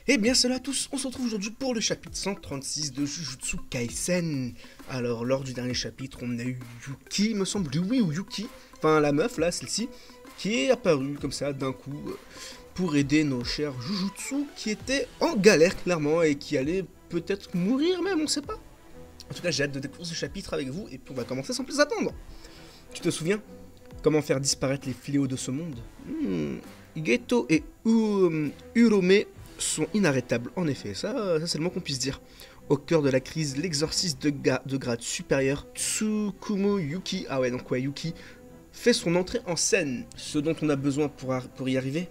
Eh bien salut à tous, on se retrouve aujourd'hui pour le chapitre 136 de Jujutsu Kaisen. Alors lors du dernier chapitre, on a eu Yuki, il me semble, Yui ou Yuki, enfin la meuf là, celle-ci, qui est apparue comme ça d'un coup pour aider nos chers Jujutsu qui étaient en galère clairement et qui allaient peut-être mourir même, on sait pas. En tout cas j'ai hâte de découvrir ce chapitre avec vous et puis on va commencer sans plus attendre. Tu te souviens comment faire disparaître les fléaux de ce monde? Geto et Urome sont inarrêtables, en effet, ça c'est le moins qu'on puisse dire. Au cœur de la crise, l'exorciste de grade supérieur, Tsukumo Yuki, ah ouais, donc ouais, Yuki, fait son entrée en scène. Ce dont on a besoin pour y arriver,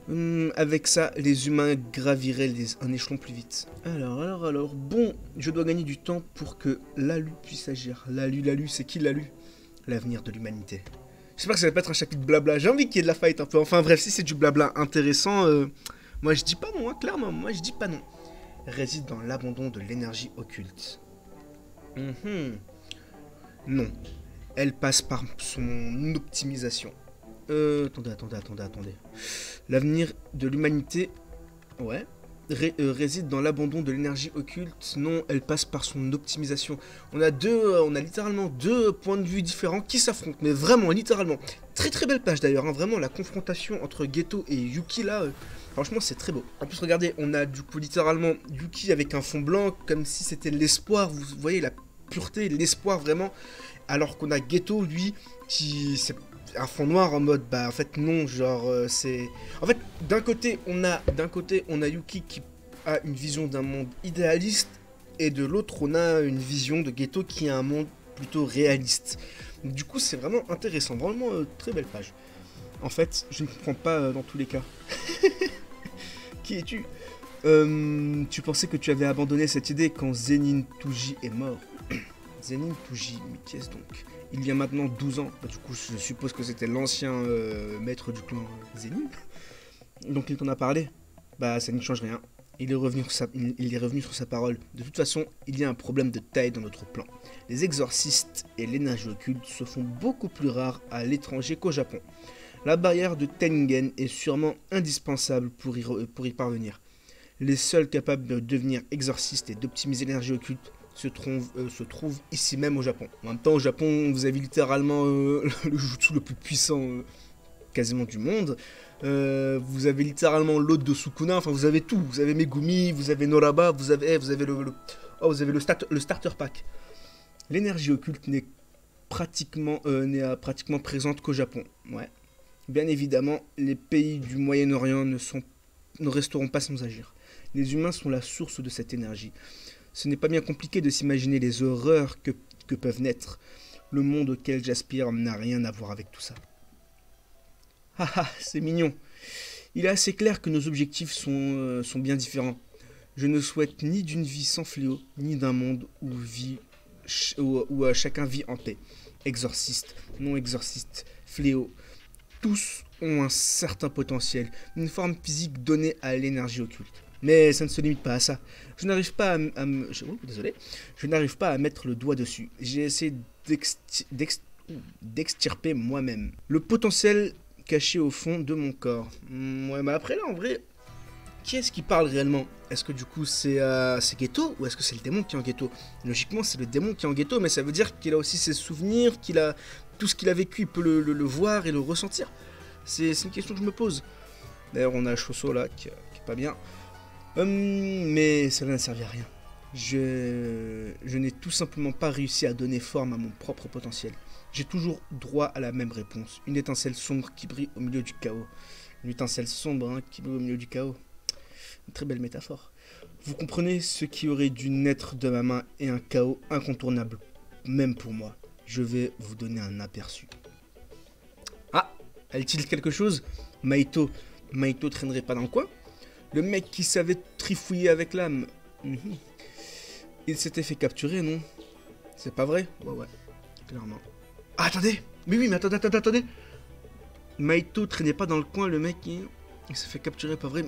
avec ça, les humains graviraient un échelon plus vite. Alors, bon, je dois gagner du temps pour que Lalu puisse agir. Lalu, c'est qui Lalu? L'avenir de l'humanité. J'espère que ça va pas être un chapitre blabla, j'ai envie qu'il y ait de la fight un peu, enfin bref, si c'est du blabla intéressant, moi je dis pas non, hein, clairement, moi je dis pas non. Réside dans l'abandon de l'énergie occulte. Non, elle passe par son optimisation. Attendez. L'avenir de l'humanité, ouais, réside dans l'abandon de l'énergie occulte. Non, elle passe par son optimisation. On a littéralement deux points de vue différents qui s'affrontent, mais vraiment, littéralement. Très très belle page d'ailleurs, hein, vraiment la confrontation entre Geto et Yuki là, franchement c'est très beau. En plus regardez, on a du coup littéralement Yuki avec un fond blanc, comme si c'était l'espoir, vous voyez la pureté, l'espoir vraiment, alors qu'on a Geto lui, c'est un fond noir en mode bah en fait non, genre c'est... En fait d'un côté on a Yuki qui a une vision d'un monde idéaliste, et de l'autre on a une vision de Geto qui a un monde plutôt réaliste. Du coup, c'est vraiment intéressant, vraiment très belle page. En fait, je ne comprends pas dans tous les cas. Qui es-tu? Tu pensais que tu avais abandonné cette idée quand Zenin Touji est mort. Zenin Touji, mais qui est-ce donc? Il y a maintenant 12 ans. Bah, du coup, je suppose que c'était l'ancien maître du clan Zenin. Donc il t'en a parlé. Bah, ça ne change rien. Il est revenu sur sa parole. De toute façon, il y a un problème de taille dans notre plan. Les exorcistes et l'énergie occulte se font beaucoup plus rares à l'étranger qu'au Japon. La barrière de Tengen est sûrement indispensable pour y parvenir. Les seuls capables de devenir exorcistes et d'optimiser l'énergie occulte se trouvent ici même au Japon. En même temps, au Japon, vous avez littéralement le jutsu le plus puissant quasiment du monde. Vous avez littéralement l'hôte de Sukuna, enfin vous avez tout. Vous avez Megumi, vous avez Noraba, vous avez le starter pack. L'énergie occulte n'est pratiquement présente qu'au Japon. Ouais. Bien évidemment, les pays du Moyen-Orient ne resteront pas sans agir. Les humains sont la source de cette énergie. Ce n'est pas bien compliqué de s'imaginer les horreurs que peuvent naître. Le monde auquel j'aspire n'a rien à voir avec tout ça. Haha, c'est mignon. Il est assez clair que nos objectifs sont bien différents. Je ne souhaite ni d'une vie sans fléau, ni d'un monde où chacun vit en paix. Exorciste, non-exorciste, fléau, tous ont un certain potentiel, une forme physique donnée à l'énergie occulte. Mais ça ne se limite pas à ça. Je n'arrive pas je n'arrive pas à mettre le doigt dessus. J'ai essayé d'extirper moi-même le potentiel caché au fond de mon corps. Ouais, mais après là, en vrai, qui est-ce qui parle réellement? Est-ce que du coup c'est Geto, ou est-ce que c'est le démon qui est en Geto? Logiquement, c'est le démon qui est en Geto, mais ça veut dire qu'il a aussi ses souvenirs, qu'il a tout ce qu'il a vécu, il peut le voir et le ressentir. C'est une question que je me pose. D'ailleurs, on a Choso là qui est pas bien. Mais cela n'a servi à rien. Je n'ai tout simplement pas réussi à donner forme à mon propre potentiel. J'ai toujours droit à la même réponse. Une étincelle sombre qui brille au milieu du chaos. Une étincelle sombre qui brille au milieu du chaos. Une très belle métaphore. Vous comprenez, ce qui aurait dû naître de ma main est un chaos incontournable, même pour moi. Je vais vous donner un aperçu. Ah, elle utilise quelque chose? Maito traînerait pas dans le coin? Le mec qui savait trifouiller avec l'âme. Il s'était fait capturer, non? C'est pas vrai? Ouais, clairement. Ah, attendez! Mais oui, mais attendez! Maito traînait pas dans le coin, le mec, il s'est fait capturer, pas vrai?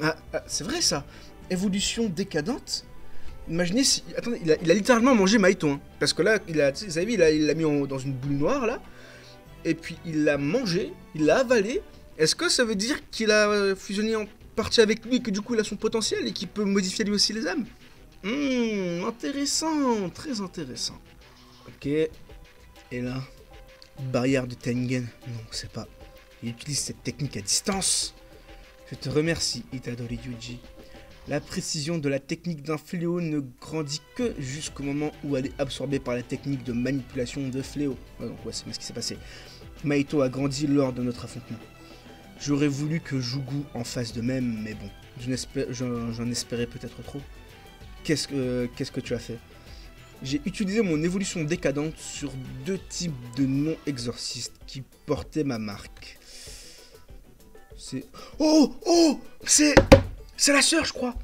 C'est vrai ça! Évolution décadente? Imaginez si... Attendez, il a littéralement mangé Maito, hein. Parce que là, vous avez vu, il l'a mis dans une boule noire, là. Et puis, il l'a mangé, il l'a avalé. Est-ce que ça veut dire qu'il a fusionné en partie avec lui, que du coup il a son potentiel et qui peut modifier lui aussi les âmes. Intéressant, très intéressant. Ok, et là, barrière de Tengen. Non, c'est pas. Il utilise cette technique à distance. Je te remercie, Itadori Yuji. La précision de la technique d'un fléau ne grandit que jusqu'au moment où elle est absorbée par la technique de manipulation de fléau. Donc ouais, c'est ce qui s'est passé. Mahito a grandi lors de notre affrontement. J'aurais voulu que Jugu en fasse de même, mais bon, j'en espérais peut-être trop. Qu'est-ce que tu as fait? J'ai utilisé mon évolution décadente sur 2 types de non-exorcistes qui portaient ma marque. C'est... Oh, c'est la sœur, je crois.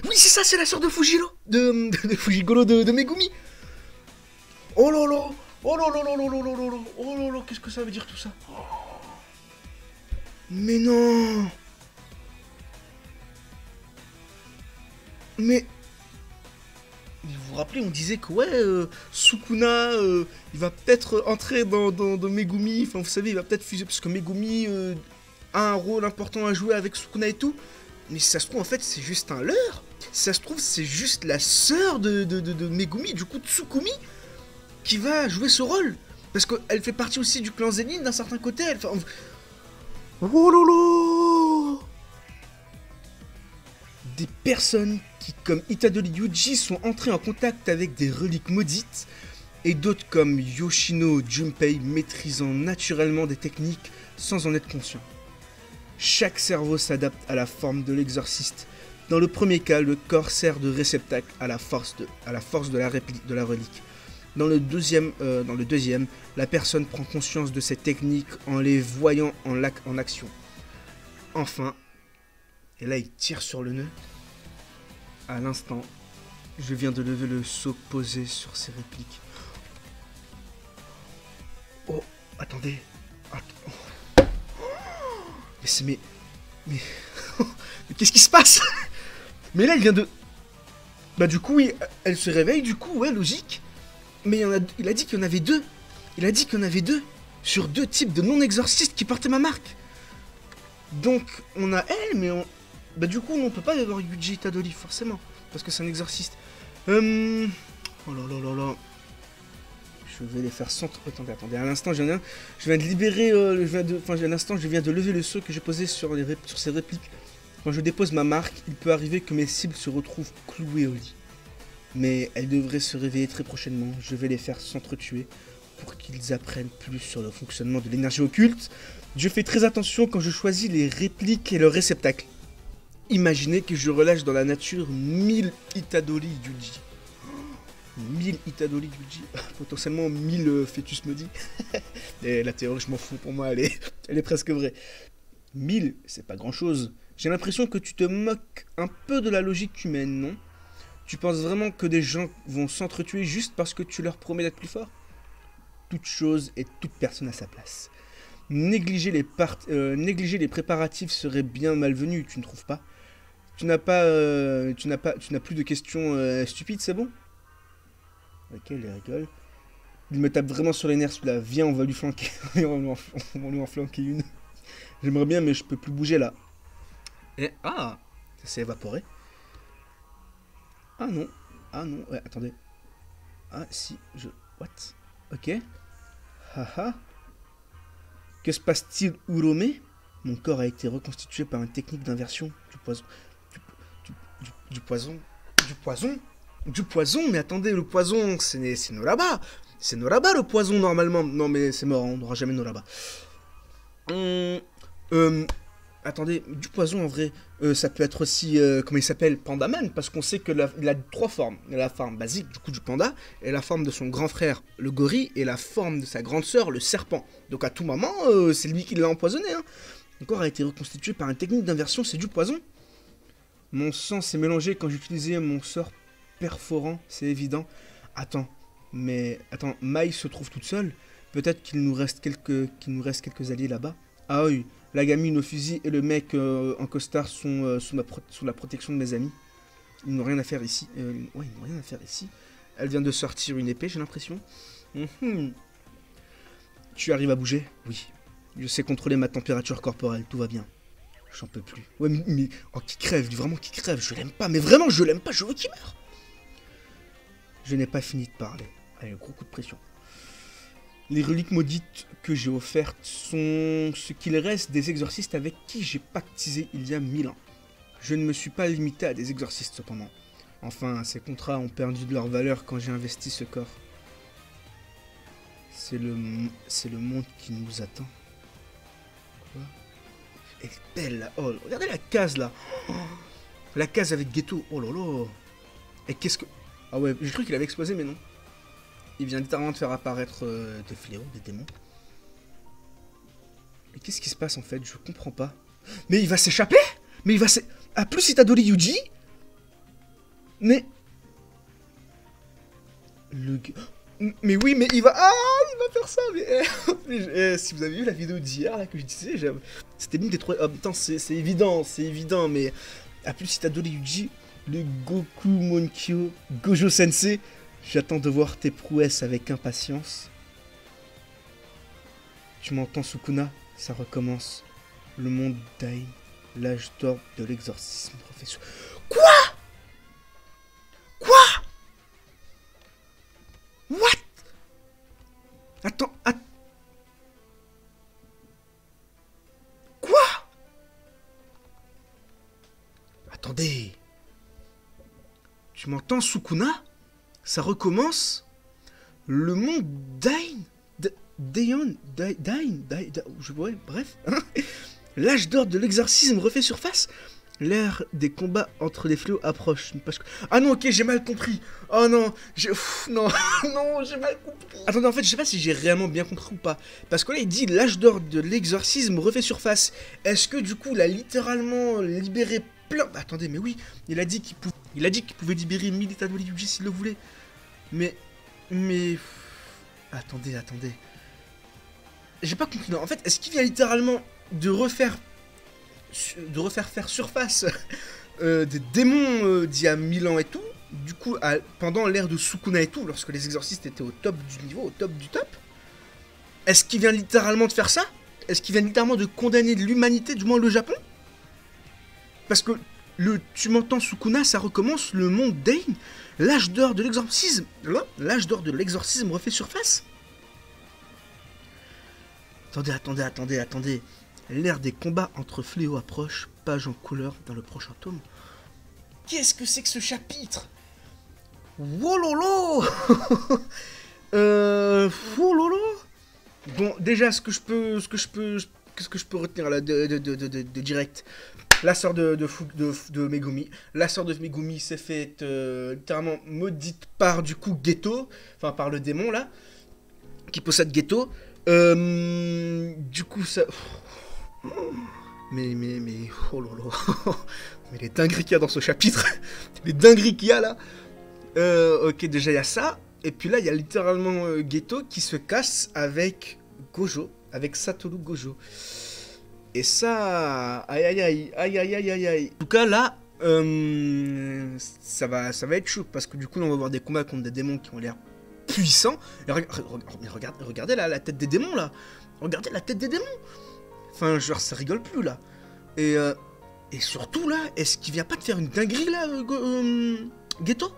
Oui, c'est ça, c'est la sœur de Fujiro. De Fujigoro de Megumi. Oh là là. Oh là là là là là là là là. Oh là là, qu'est-ce que ça veut dire tout ça? Mais non. Mais... Vous vous rappelez, on disait que ouais, Sukuna, il va peut-être entrer dans Megumi. Enfin, vous savez, il va peut-être fuser parce que Megumi a un rôle important à jouer avec Sukuna et tout. Mais si ça se trouve, en fait, c'est juste un leurre. Si ça se trouve, c'est juste la sœur de Megumi, du coup Tsukumi, qui va jouer ce rôle. Parce qu'elle fait partie aussi du clan Zenin d'un certain côté. Enfin, oh lolo. Des personnes qui, comme Itadori Yuji, sont entrées en contact avec des reliques maudites, et d'autres comme Yoshino Junpei maîtrisant naturellement des techniques sans en être conscient. Chaque cerveau s'adapte à la forme de l'exorciste. Dans le premier cas, le corps sert de réceptacle à la force de la relique. Dans le deuxième, la personne prend conscience de ces techniques en les voyant en action. Enfin, et là il tire sur le nœud. À l'instant, je viens de lever le sceau posé sur ces répliques. Oh, attendez. Mais mais qu'est-ce qui se passe? Mais là, il vient de... Bah du coup, oui, elle se réveille, du coup, ouais, logique. Mais il a dit qu'il y en avait 2. Il a dit qu'il y en avait 2. Sur 2 types de non-exorcistes qui portaient ma marque. Donc, on a elle, mais on... Bah du coup, on peut pas y avoir Yuji Itadori, forcément. Parce que c'est un exorciste. Oh là là là là. Je vais les faire centre... Attendez, à l'instant, je viens de libérer... à l'instant, je viens de lever le sceau que j'ai posé sur ces répliques. Quand je dépose ma marque, il peut arriver que mes cibles se retrouvent clouées au lit. Mais elles devraient se réveiller très prochainement. Je vais les faire s'entretuer pour qu'ils apprennent plus sur le fonctionnement de l'énergie occulte. Je fais très attention quand je choisis les répliques et leurs réceptacles. Imaginez que je relâche dans la nature 1000 Itadori Yuji. 1000 Itadori Yuji, potentiellement 1000 fœtus maudits. Et la théorie, je m'en fous, pour moi, elle est presque vraie. 1000, c'est pas grand chose. J'ai l'impression que tu te moques un peu de la logique humaine, non? Tu penses vraiment que des gens vont s'entretuer juste parce que tu leur promets d'être plus fort? Toute chose et toute personne à sa place. Négliger les préparatifs serait bien malvenu, tu ne trouves pas? Tu n'as plus de questions stupides, c'est bon? Ok, il rigole. Il me tape vraiment sur les nerfs, celui-là. Viens, on va lui flanquer. on va lui en flanquer une. J'aimerais bien, mais je peux plus bouger là. Et ça s'est évaporé. Ah non, ouais, attendez. Ah si, what? Ok. Haha. Que se passe-t-il, Urome? Mon corps a été reconstitué par une technique d'inversion du poison. Du poison? Du poison? Mais attendez, le poison, c'est Noraba. C'est Noraba le poison normalement. Non mais c'est mort, on n'aura jamais Noraba. Attendez, du poison en vrai, ça peut être aussi, comment il s'appelle, Pandaman, parce qu'on sait qu'il a 3 formes. Il a la forme basique du coup du panda, et la forme de son grand frère, le gorille, et la forme de sa grande sœur, le serpent. Donc à tout moment, c'est lui qui l'a empoisonné. Hein. Mon corps a été reconstitué par une technique d'inversion, c'est du poison. Mon sang s'est mélangé quand j'utilisais mon sort perforant, c'est évident. Attends, Mai se trouve toute seule. Peut-être qu'il nous reste quelques alliés là-bas. Ah oui, la gamine au fusil et le mec en costard sont sous la protection de mes amis. Ils n'ont rien à faire ici. Ouais, ils n'ont rien à faire ici. Elle vient de sortir une épée, j'ai l'impression. Tu arrives à bouger? Oui. Je sais contrôler ma température corporelle, tout va bien. J'en peux plus. Ouais, mais oh, qui crève, vraiment qui crève. Je l'aime pas, mais vraiment, je l'aime pas. Je veux qu'il meure. Je n'ai pas fini de parler. Allez, gros coup de pression. Les reliques maudites que j'ai offertes sont ce qu'il reste des exorcistes avec qui j'ai pactisé il y a 1000 ans. Je ne me suis pas limité à des exorcistes cependant. Enfin, ces contrats ont perdu de leur valeur quand j'ai investi ce corps. C'est le monde qui nous attend. Quoi? Elle est belle là. Oh, regardez la case là. Oh, la case avec Ghetto. Oh là là. Et qu'est-ce que... Ah ouais, j'ai cru qu'il avait explosé, mais non. Il vient littéralement de faire apparaître des fléaux, des démons. Mais qu'est-ce qui se passe en fait? Je comprends pas. Mais il va s'échapper? Mais il va s'échapper? Ah, plus Itadori Yuji? Mais... Mais oui, mais il va... Ah, il va faire ça, mais... si vous avez vu la vidéo d'hier, là, que je disais, c'était l'une des trois... Oh, putain, c'est évident, mais... À plus Itadori Yuji, le Goku Monkyo Gojo Sensei, j'attends de voir tes prouesses avec impatience. Tu m'entends, Sukuna? Ça recommence. Le monde Dain, l'âge d'or de l'exorcisme, professeur. Quoi? What? Attends, quoi? Attendez. Tu m'entends, Sukuna? Ça recommence? Le monde Dain? Bref. L'âge d'or de l'exorcisme refait surface? L'ère des combats entre les fléaux approche. Ah non, ok, j'ai mal compris. Oh non, non, non, j'ai mal compris. Attendez, en fait, je sais pas si j'ai réellement bien compris ou pas. Parce que là, il dit l'âge d'or de l'exorcisme refait surface. Est-ce que du coup, il a littéralement libéré plein... Bah, attendez, mais oui, il a dit qu'il pouvait libérer 1000 Itadori Yuji s'il le voulait. Mais... Attendez. J'ai pas compris. Non, en fait, est-ce qu'il vient littéralement de refaire faire surface des démons d'il y a 1000 ans et tout, du coup, pendant l'ère de Sukuna et tout, lorsque les exorcistes étaient au top du niveau, au top du top? Est-ce qu'il vient littéralement de faire ça? Est-ce qu'il vient littéralement de condamner l'humanité, du moins le Japon? Parce que tu m'entends, Sukuna, ça recommence, le monde Dain, l'âge d'or de l'exorcisme. L'âge d'or de l'exorcisme refait surface. Attendez. L'ère des combats entre fléaux approche, page en couleur dans le prochain tome. Qu'est-ce que c'est que ce chapitre? Wololo. Wololo. Bon, déjà, ce que je peux retenir là de direct. La sœur de Megumi. La sœur de Megumi s'est faite littéralement maudite par du coup Ghetto. Enfin, par le démon là. Qui possède Ghetto. Du coup, ça... Mais, oh là là, mais les dingueries qu'il y a dans ce chapitre, les dingueries qu'il y a là. Ok, déjà il y a ça, et puis là il y a littéralement Ghetto qui se casse avec Gojo, avec Satoru Gojo. Et ça, aïe. En tout cas là, ça va être chaud, parce que du coup là, on va voir des combats contre des démons qui ont l'air puissants. Et regardez là, la tête des démons là. Regardez la tête des démons. Enfin, genre, ça rigole plus, là. Et surtout, là, est-ce qu'il vient pas de faire une dinguerie, là, Ghetto?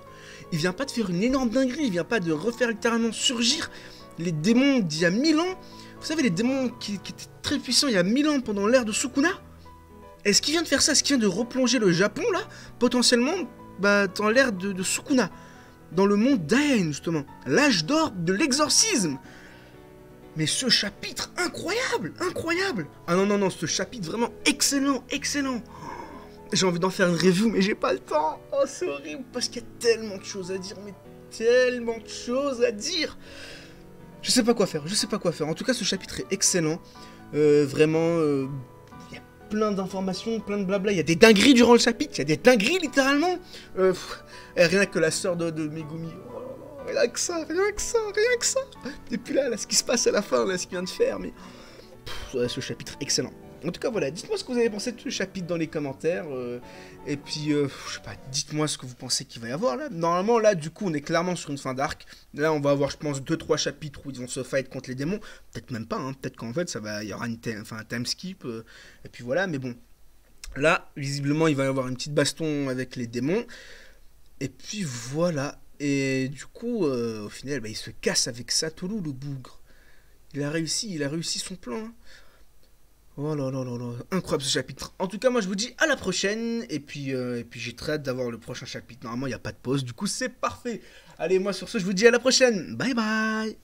Il vient pas de faire une énorme dinguerie, il vient pas de refaire littéralement surgir les démons d'il y a 1000 ans. Vous savez, les démons qui étaient très puissants il y a 1000 ans pendant l'ère de Sukuna? Est-ce qu'il vient de faire ça? Est-ce qu'il vient de replonger le Japon, là, potentiellement, dans l'ère de Sukuna? Dans le monde Dain, justement. L'âge d'or de l'exorcisme. Mais ce chapitre, incroyable. Ah non, ce chapitre vraiment excellent. J'ai envie d'en faire une review, mais j'ai pas le temps. Oh, c'est horrible, parce qu'il y a tellement de choses à dire, Je sais pas quoi faire. En tout cas, ce chapitre est excellent. Vraiment, il y a plein d'informations, plein de blabla. Il y a des dingueries durant le chapitre, il y a des dingueries, littéralement. Rien que la sœur de Megumi... Rien que ça. Et puis là, ce qui se passe à la fin, là, ce qu'il vient de faire, mais... ce chapitre, excellent. En tout cas, voilà, dites-moi ce que vous avez pensé de ce chapitre dans les commentaires. Et puis, je sais pas, dites-moi ce que vous pensez qu'il va y avoir, là. Normalement, là, du coup, on est clairement sur une fin d'arc. Là, on va avoir, je pense, 2-3 chapitres où ils vont se fight contre les démons. Peut-être même pas, hein. Peut-être qu'en fait, il y aura un time skip. Et puis voilà, mais bon. Là, visiblement, il va y avoir une petite baston avec les démons. Et puis voilà. Et du coup, au final, bah, il se casse avec Satoru, le bougre. Il a réussi son plan, hein. Oh là là là là, incroyable ce chapitre. En tout cas, moi je vous dis à la prochaine. Et puis j'ai très hâte d'avoir le prochain chapitre. Normalement, il n'y a pas de pause. Du coup, c'est parfait. Allez, moi sur ce, je vous dis à la prochaine. Bye bye.